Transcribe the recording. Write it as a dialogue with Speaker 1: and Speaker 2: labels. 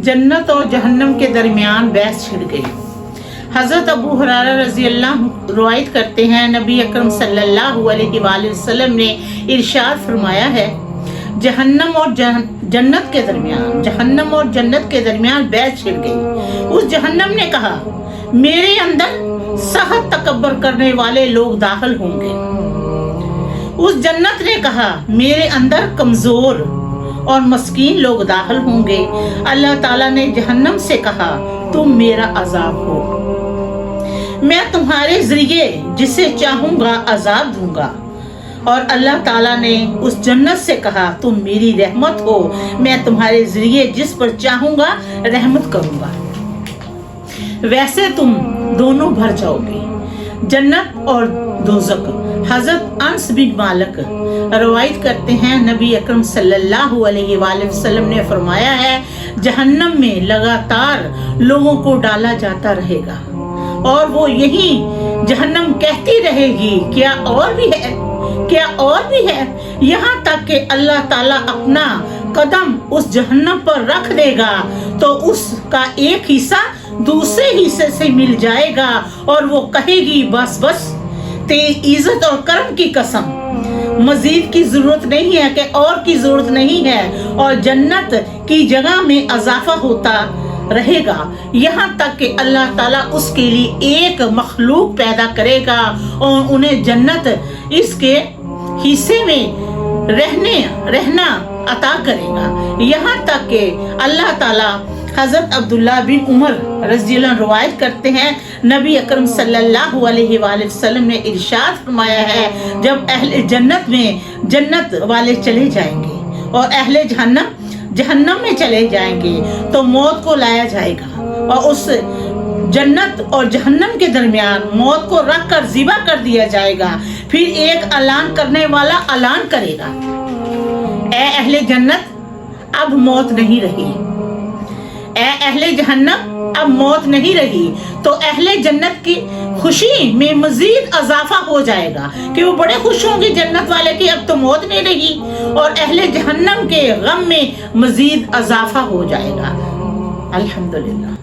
Speaker 1: जन्नत और जहन्नम के दरमियान बहस छिड़ गई। हज़रत अबू हुरैरा रज़ी अल्लाह रवायत करते हैं, नबी अकरम सल्लल्लाहु अलैहि वसल्लम ने इरशाद फरमाया है, जहन्नम और जन्नत के दरमियान बहस छिड़ गई। उस जहन्नम ने कहा, मेरे अंदर सहत तकब्बर करने वाले लोग दाखिल होंगे। उस जन्नत ने कहा, मेरे अंदर कमजोर और मस्कीन लोग दाखिल होंगे। अल्लाह ताला ने जहन्नम से कहा, तुम मेरा अजाब हो, मैं तुम्हारे जरिए जिसे चाहूंगा अजाब दूंगा। और अल्लाह ताला ने उस जन्नत से कहा, तुम मेरी रहमत हो, मैं तुम्हारे जरिए जिस पर चाहूंगा रहमत करूंगा। वैसे तुम दोनों भर जाओगे, जन्नत और दोज़ख। हज़रत अनस बिन मालिक रवायत करते हैं, नबी अकरम सल्लल्लाहु अलैहि वसल्लम ने फरमाया है, जहन्नम में लगातार लोगों को डाला जाता रहेगा और वो यही जहन्नम कहती रहेगी, क्या और भी है, क्या और भी है, यहाँ तक कि अल्लाह ताला अपना कदम उस जहन्नम पर रख देगा तो उसका एक हिस्सा दूसरे हिस्से से मिल जाएगा और वो कहेगी, बस बस तेरी इज्जत और कर्म की कसम, मजीद की जरूरत नहीं है, कि और की जरूरत नहीं है। और जन्नत की जगह में इजाफा होता रहेगा, यहाँ तक कि अल्लाह ताला उसके लिए एक मखलूक पैदा करेगा और उन्हें जन्नत इसके हिस्से में रहना अता करेगा। यहाँ तक कि अल्लाह ताला हज़रत अब्दुल्ला बिन उमर रज़ियल्लाहु अन्हु रवायत करते हैं, नबी अकरम सल्लल्लाहु अलैहि वसल्लम ने इरशाद फरमाया है, जब अहले जन्नत में जन्नत वाले चले जाएंगे और अहले जहन्नम में चले जाएंगे तो मौत को लाया जाएगा और उस जन्नत और जहन्नम के दरमियान मौत को रख कर ज़िबा कर दिया जाएगा। फिर एक ऐलान करने वाला ऐलान करेगा, ए अहले जन्नत, अब मौत नहीं रही, ए अहले जहन्नम, अब मौत नहीं रही। तो अहले जन्नत की खुशी में मजीद इजाफा हो जाएगा कि वो बड़े खुश होंगे जन्नत वाले कि अब तो मौत नहीं रही, और अहले जहन्नम के गम में मजीद इजाफा हो जाएगा। अल्हम्दुलिल्लाह।